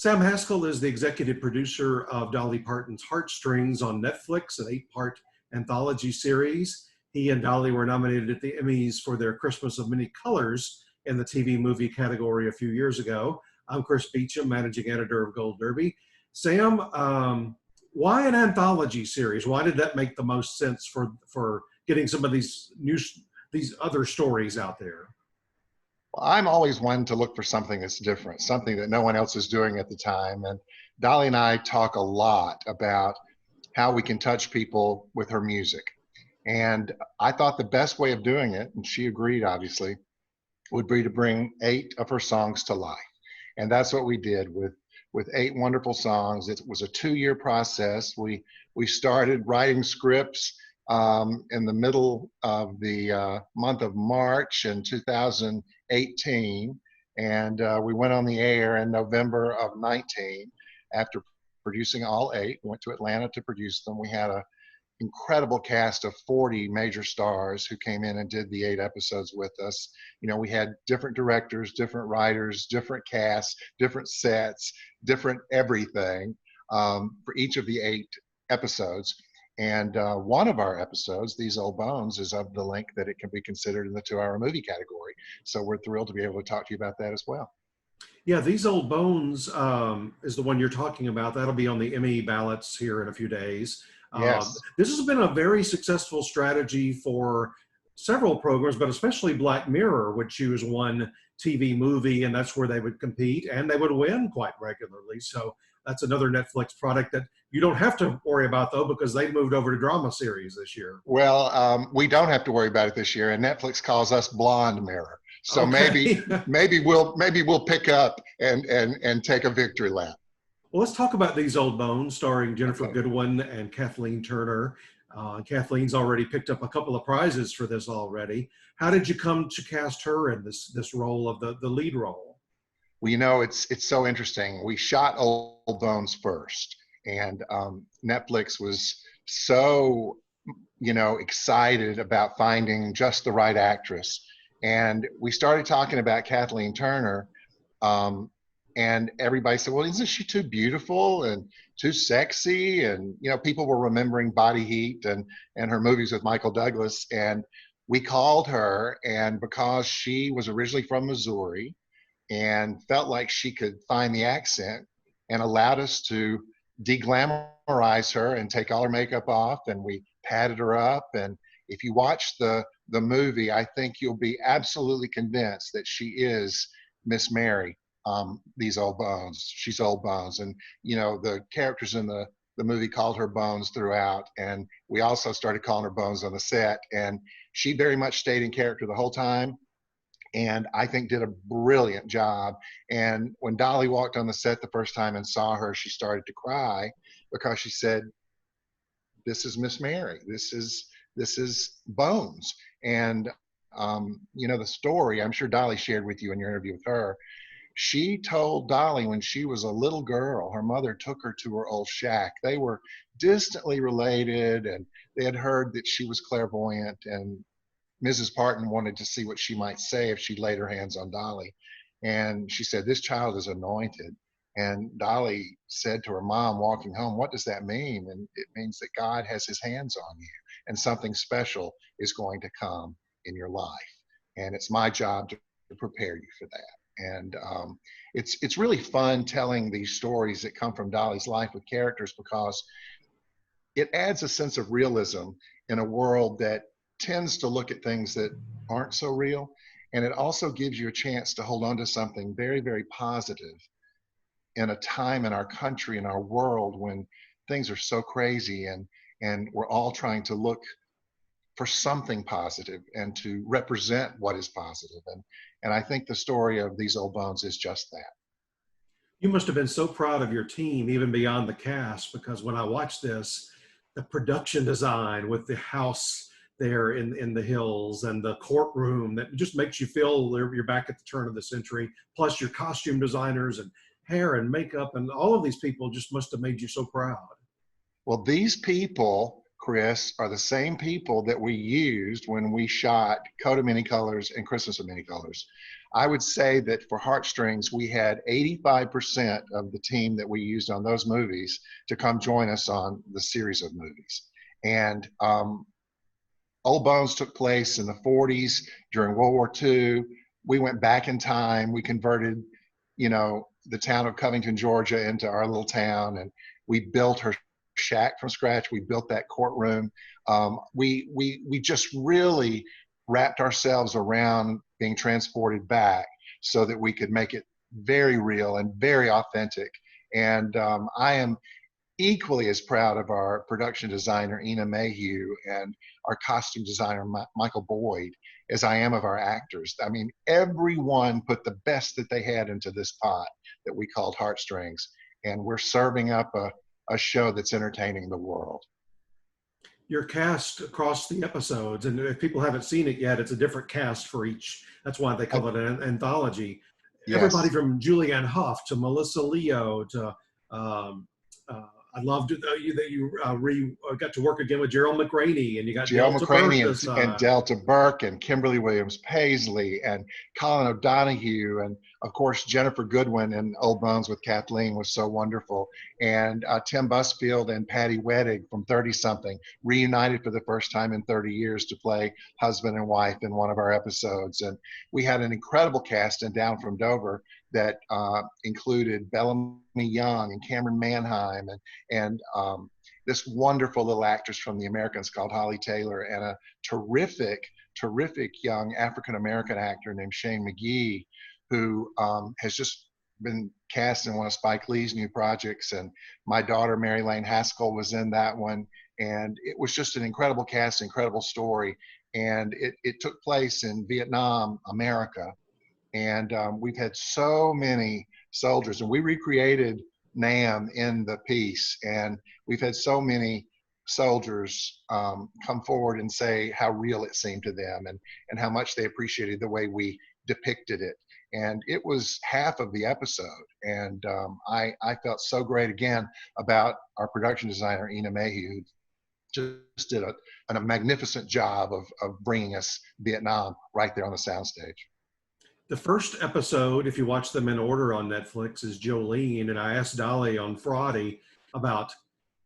Sam Haskell is the executive producer of Dolly Parton's Heartstrings on Netflix, an 8-part anthology series. He and Dolly were nominated at the Emmys for their Christmas of Many Colors in the TV movie category a few years ago. I'm Chris Beachum, managing editor of Gold Derby. Sam, why an anthology series? Why did that make the most sense for getting some of these other stories out there? Well, I'm always one to look for something that's different, something that no one else is doing at the time. And Dolly and I talk a lot about how we can touch people with her music. And I thought the best way of doing it, and she agreed obviously, would be to bring 8 of her songs to life. And that's what we did with 8 wonderful songs. It was a 2-year process. We started writing scripts in the middle of the month of March in 2018, and we went on the air in November of 19. After producing all 8, we went to Atlanta to produce them. We had an incredible cast of 40 major stars who came in and did the 8 episodes with us. You know, we had different directors, different writers, different casts, different sets, different everything for each of the 8 episodes. And one of our episodes, These Old Bones, is of the length that it can be considered in the 2-hour movie category. So we're thrilled to be able to talk to you about that as well. Yeah, These Old Bones is the one you're talking about. That'll be on the Emmy ballots here in a few days. Yes. This has been a very successful strategy for several programs, but especially Black Mirror would choose one TV movie, and that's where they would compete, and they would win quite regularly. So that's another Netflix product that you don't have to worry about, though, because they moved over to drama series this year. Well, we don't have to worry about it this year, and Netflix calls us Blonde Mirror. So okay. maybe we'll pick up and take a victory lap. Well, let's talk about These Old Bones, starring Jennifer Okay. Goodwin and Kathleen Turner. Kathleen's already picked up a couple of prizes for this already. How did you come to cast her in this role of the lead role? Well, you know, it's so interesting. We shot Old Bones first, and Netflix was so, excited about finding just the right actress. And we started talking about Kathleen Turner, and everybody said, well, isn't she too beautiful and too sexy? And, people were remembering Body Heat and her movies with Michael Douglas. And we called her, and because she was originally from Missouri and felt like she could find the accent, and allowed us to deglamorize her and take all her makeup off, and we padded her up. And if you watch the movie, I think you'll be absolutely convinced that she is Miss Mary. These Old Bones. She's Old Bones. And, the characters in the movie called her Bones throughout. And we also started calling her Bones on the set. And she very much stayed in character the whole time, and I think did a brilliant job. And when Dolly walked on the set the first time and saw her, she started to cry because she said, this is Miss Mary. This is Bones. And, the story, I'm sure Dolly shared with you in your interview with her. She told Dolly when she was a little girl, her mother took her to her old shack. They were distantly related, and they had heard that she was clairvoyant, and Mrs. Parton wanted to see what she might say if she laid her hands on Dolly. And she said, this child is anointed. And Dolly said to her mom walking home, what does that mean? And it means that God has his hands on you, and something special is going to come in your life. And it's my job to prepare you for that. And it's really fun telling these stories that come from Dolly's life with characters, because it adds a sense of realism in a world that tends to look at things that aren't so real. And it also gives you a chance to hold on to something very, very positive in a time in our country, in our world, when things are so crazy, and we're all trying to look for something positive and to represent what is positive. And I think the story of These Old Bones is just that. You must have been so proud of your team, even beyond the cast, because when I watched this, the production design with the house there in the hills and the courtroom, that just makes you feel you're back at the turn of the century, plus your costume designers and hair and makeup, and all of these people just must have made you so proud. Well, these people Chris, are the same people that we used when we shot Code of Many Colors and Christmas of Many Colors. I would say that for Heartstrings, we had 85% of the team that we used on those movies to come join us on the series of movies. And Old Bones took place in the 40s during World War II. We went back in time. We converted, the town of Covington, Georgia into our little town, and we built her shack from scratch. We built that courtroom. We just really wrapped ourselves around being transported back so that we could make it very real and very authentic. And I am equally as proud of our production designer, Ina Mayhew, and our costume designer, Michael Boyd, as I am of our actors. I mean, everyone put the best that they had into this pot that we called Heartstrings, and we're serving up a show that's entertaining the world. Your cast across the episodes, and if people haven't seen it yet, it's a different cast for each. That's why they call it an anthology. Yes. Everybody from Julianne Hough to Melissa Leo to I loved that you got to work again with Gerald McRaney, and you got Gerald Delta McRaney Burke this and Delta Burke and Kimberly Williams Paisley and Colin O'Donoghue, and of course Jennifer Goodwin in Old Bones with Kathleen was so wonderful, and Tim Busfield and Patty Wettig from 30 Something reunited for the first time in 30 years to play husband and wife in one of our episodes. And we had an incredible cast in Down from Dover that included Bellamy Young and Cameron Manheim and this wonderful little actress from The Americans called Holly Taylor, and a terrific young African-American actor named Shane McGee, who has just been cast in one of Spike Lee's new projects. And my daughter, Mary Lane Haskell, was in that one. And it was just an incredible cast, incredible story. And it took place in Vietnam, America. And we've had so many soldiers, and we recreated Nam in the piece, and we've had so many soldiers come forward and say how real it seemed to them, and how much they appreciated the way we depicted it. And it was half of the episode, and I felt so great again about our production designer, Ina Mayhew, who just did a magnificent job of bringing us Vietnam right there on the soundstage. The first episode, if you watch them in order on Netflix, is Jolene, and I asked Dolly on Friday about,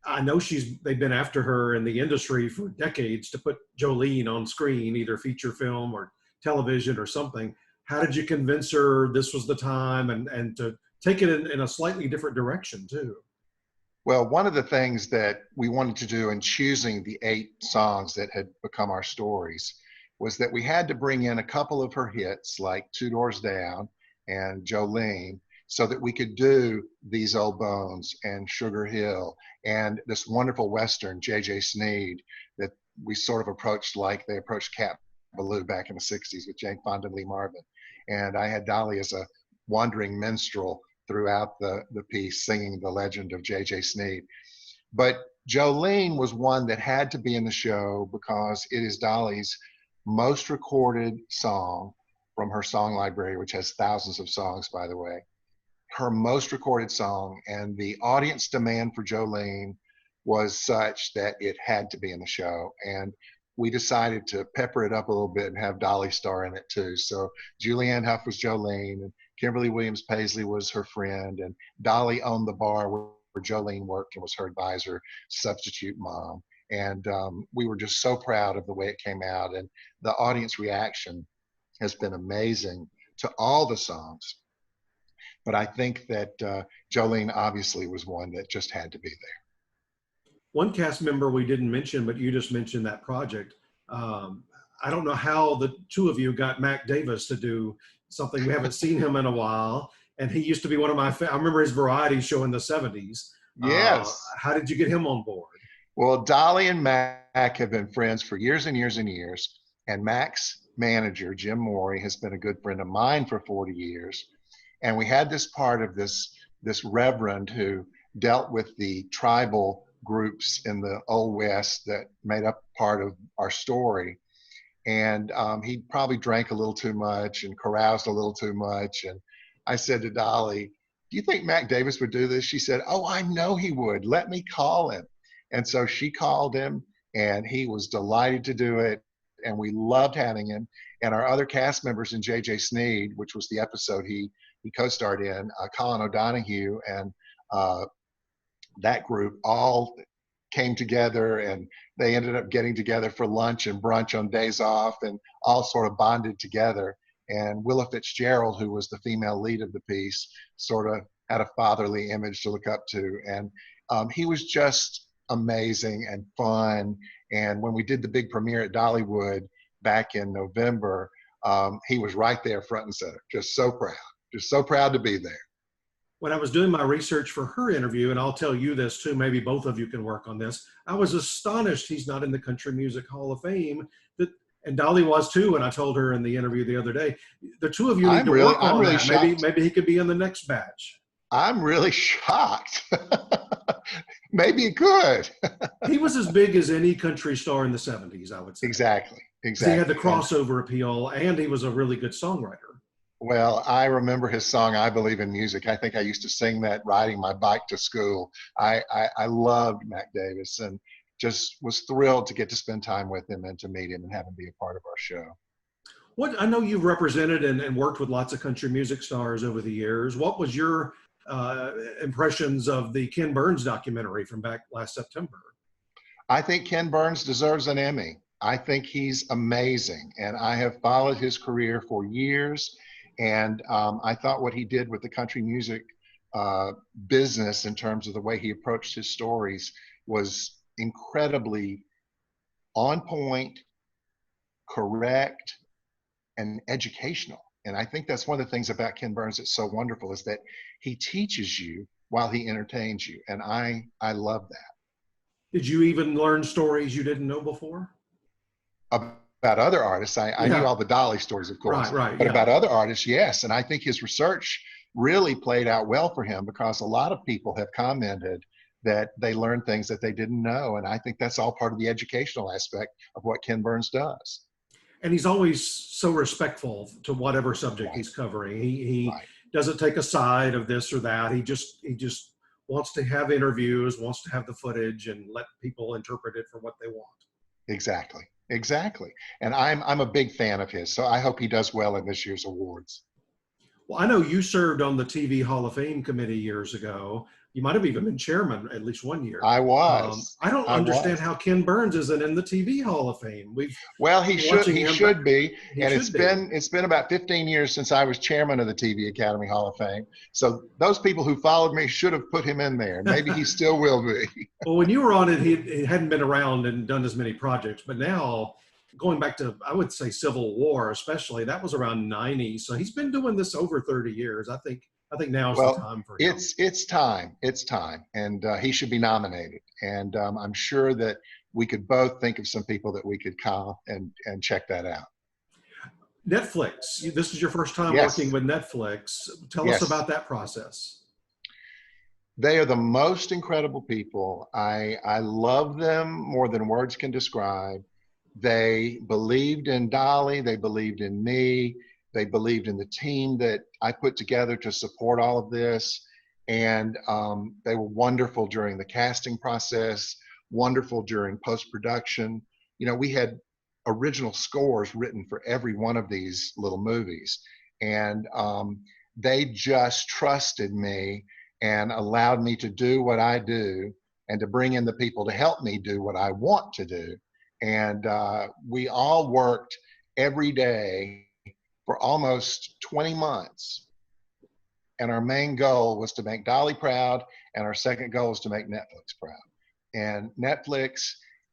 I know they've been after her in the industry for decades to put Jolene on screen, either feature film or television or something. How did you convince her this was the time, and to take it in a slightly different direction too? Well, one of the things that we wanted to do in choosing the 8 songs that had become our stories was that we had to bring in a couple of her hits like Two Doors Down and Jolene, so that we could do These Old Bones and Sugar Hill and this wonderful Western, J.J. Sneed, that we sort of approached like they approached Cat Ballou back in the 60s with Jane Fonda and Lee Marvin. And I had Dolly as a wandering minstrel throughout the piece singing the legend of J.J. Sneed. But Jolene was one that had to be in the show because it is Dolly's most recorded song from her song library, which has thousands of songs, by the way. Her most recorded song, and the audience demand for Jolene was such that it had to be in the show. And we decided to pepper it up a little bit and have Dolly star in it too. So Julianne Hough was Jolene, and Kimberly Williams Paisley was her friend, and Dolly owned the bar where Jolene worked and was her advisor, substitute mom. And we were just so proud of the way it came out, and the audience reaction has been amazing to all the songs. But I think that Jolene obviously was one that just had to be there. One cast member we didn't mention, but you just mentioned that project. I don't know how the two of you got Mac Davis to do something. We haven't seen him in a while, and he used to be one of my I remember his variety show in the 70s. Yes. How did you get him on board? Well, Dolly and Mac have been friends for years and years and years. And Mac's manager, Jim Morey, has been a good friend of mine for 40 years. And we had this part of this reverend who dealt with the tribal groups in the Old West that made up part of our story. And he probably drank a little too much and caroused a little too much. And I said to Dolly, "Do you think Mac Davis would do this?" She said, "Oh, I know he would. Let me call him." And so she called him, and he was delighted to do it. And we loved having him. And our other cast members in J.J. Sneed, which was the episode he co-starred in, Colin O'Donoghue and that group all came together, and they ended up getting together for lunch and brunch on days off, and all sort of bonded together. And Willa Fitzgerald, who was the female lead of the piece, sort of had a fatherly image to look up to. And he was just amazing and fun. And when we did the big premiere at Dollywood back in November, he was right there front and center, just so proud to be there. When I was doing my research for her interview, and I'll tell you this too, maybe both of you can work on this, I was astonished he's not in the Country Music Hall of Fame. And Dolly was too, and I told her in the interview the other day, the two of you need to work on that. Maybe he could be in the next batch. I'm really shocked. Maybe he could. He was as big as any country star in the 70s, I would say. Exactly. He had the crossover appeal, and he was a really good songwriter. Well, I remember his song, I Believe in Music. I think I used to sing that riding my bike to school. I loved Mac Davis and just was thrilled to get to spend time with him and to meet him and have him be a part of our show. I know you've represented and worked with lots of country music stars over the years. What was your impressions of the Ken Burns documentary from back last September? I think Ken Burns deserves an Emmy. I think he's amazing, and I have followed his career for years. And I thought what he did with the country music business in terms of the way he approached his stories was incredibly on point, correct, and educational. And I think that's one of the things about Ken Burns that's so wonderful, is that he teaches you while he entertains you. And I love that. Did you even learn stories you didn't know before? About other artists, I knew all the Dolly stories, of course. Right, but about other artists, yes. And I think his research really played out well for him, because a lot of people have commented that they learned things that they didn't know. And I think that's all part of the educational aspect of what Ken Burns does. And he's always so respectful to whatever subject he's covering. He doesn't take a side of this or that. He just wants to have interviews, wants to have the footage, and let people interpret it for what they want. Exactly. And I'm a big fan of his, so I hope he does well in this year's awards. Well, I know you served on the TV Hall of Fame committee years ago. You might have even been chairman at least one year. I was. I don't understand how Ken Burns isn't in the TV Hall of Fame. He should be. It's been about 15 years since I was chairman of the TV Academy Hall of Fame. So those people who followed me should have put him in there. Maybe he still will be. Well, when you were on it, he hadn't been around and done as many projects. But now, going back to, I would say, Civil War especially, that was around 90. So he's been doing this over 30 years. I think now's the time for him. It's time. And he should be nominated. And I'm sure that we could both think of some people that we could call and check that out. Netflix. This is your first time working with Netflix. Tell us about that process. They are the most incredible people. I love them more than words can describe. They believed in Dolly. They believed in me. They believed in the team that I put together to support all of this. And they were wonderful during the casting process, wonderful during post-production. You know, we had original scores written for every one of these little movies. And they just trusted me and allowed me to do what I do and to bring in the people to help me do what I want to do. And we all worked every day for almost 20 months. And our main goal was to make Dolly proud, and our second goal is to make Netflix proud. And Netflix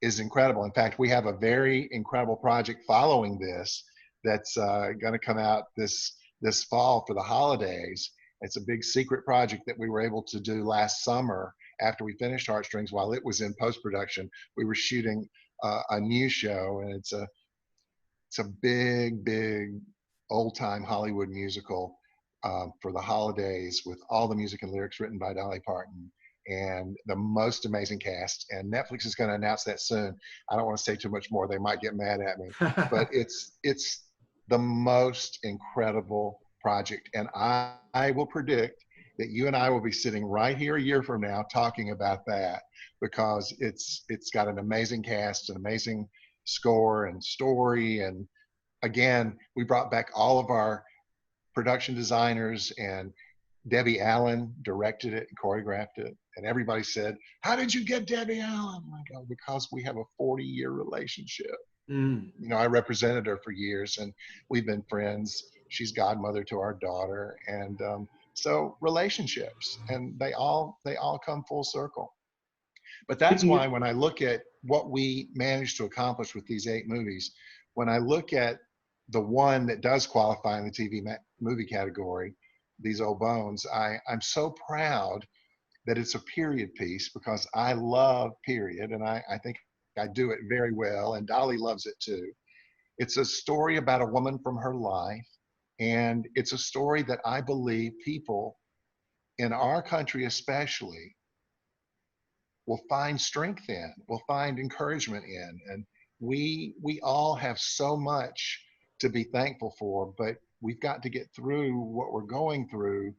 is incredible. In fact, we have a very incredible project following this that's going to come out this fall for the holidays. It's a big secret project that we were able to do last summer after we finished Heartstrings. While it was in post-production, we were shooting a new show, and it's a big old-time Hollywood musical for the holidays, with all the music and lyrics written by Dolly Parton and the most amazing cast. And Netflix is going to announce that soon. I don't want to say too much more. They might get mad at me, but it's the most incredible project. And I will predict that you and I will be sitting right here a year from now talking about that, because it's got an amazing cast, an amazing score and story. And again, we brought back all of our production designers, and Debbie Allen directed it and choreographed it. And everybody said, "How did you get Debbie Allen?" I go, "Because we have a 40-year relationship." Mm. You know, I represented her for years, and we've been friends. She's godmother to our daughter, and so relationships, and they all come full circle. But that's Speaking why of, when I look at what we managed to accomplish with these 8 movies, when I look at the one that does qualify in the TV movie category, These Old Bones, I'm so proud that it's a period piece, because I love period, and I think I do it very well, and Dolly loves it too. It's a story about a woman from her life, and it's a story that I believe people in our country especially will find strength in, will find encouragement in. And we all have so much to be thankful for, but we've got to get through what we're going through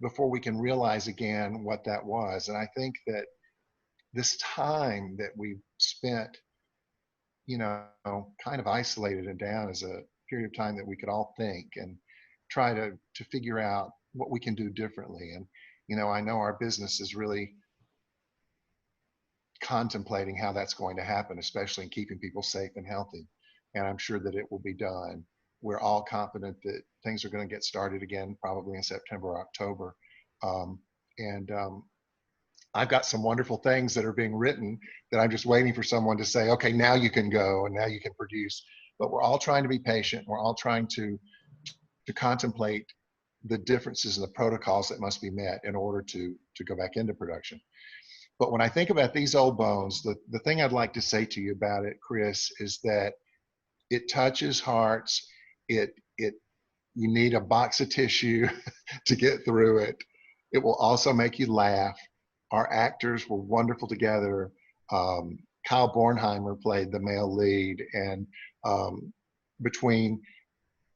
before we can realize again what that was. And I think that this time that we've spent, you know, kind of isolated and down, as a period of time that we could all think and try to figure out what we can do differently. And you know, I know our business is really contemplating how that's going to happen, especially in keeping people safe and healthy. And I'm sure that it will be done. We're all confident that things are going to get started again, probably in September or October. And I've got some wonderful things that are being written that I'm just waiting for someone to say, okay, now you can go and now you can produce. But we're all trying to be patient. We're all trying to contemplate the differences in the protocols that must be met in order to go back into production. But when I think about These Old Bones, the thing I'd like to say to you about it, Chris, is that it touches hearts. It you need a box of tissue to get through it. It will also make you laugh. Our actors were wonderful together. Kyle Bornheimer played the male lead, and between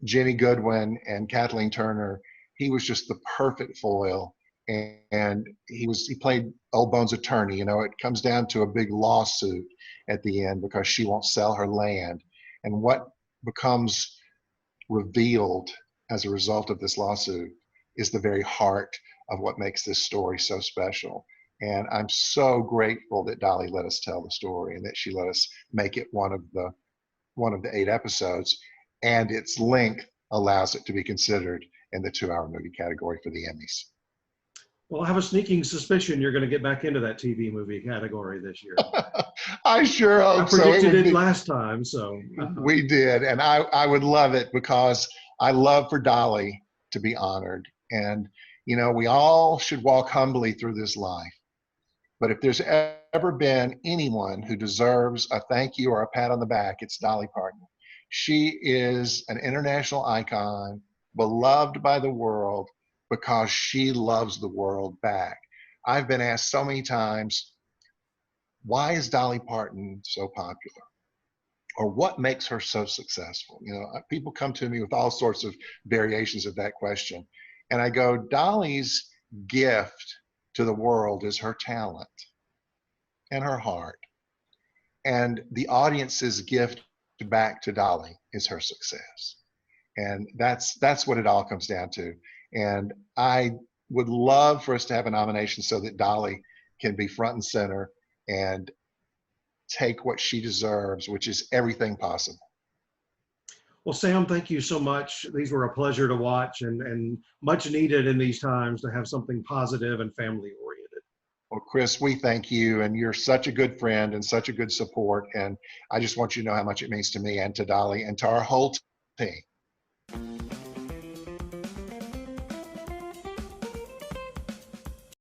Jenny Goodwin and Kathleen Turner, he was just the perfect foil. And he played Old Bones' attorney. You know, it comes down to a big lawsuit at the end because she won't sell her land. And what becomes revealed as a result of this lawsuit is the very heart of what makes this story so special. And I'm so grateful that Dolly let us tell the story and that she let us make it one of the 8 episodes, and its length allows it to be considered in the 2-hour movie category for the Emmys. well, I have a sneaking suspicion you're going to get back into that TV movie category this year. I sure hope I predicted so. it last time, so. We did, and I would love it, because I love for Dolly to be honored. And you know, we all should walk humbly through this life. But if there's ever been anyone who deserves a thank you or a pat on the back, it's Dolly Parton. She is an international icon, beloved by the world, because she loves the world back. I've been asked so many times, why is Dolly Parton so popular? Or what makes her so successful? You know, people come to me with all sorts of variations of that question. And I go, Dolly's gift to the world is her talent and her heart. And the audience's gift back to Dolly is her success. And that's what it all comes down to. And I would love for us to have a nomination so that Dolly can be front and center and take what she deserves, which is everything possible. Well, Sam, thank you so much. These were a pleasure to watch, and much needed in these times to have something positive and family oriented. Well, Chris, we thank you, and you're such a good friend and such a good support. And I just want you to know how much it means to me and to Dolly and to our whole team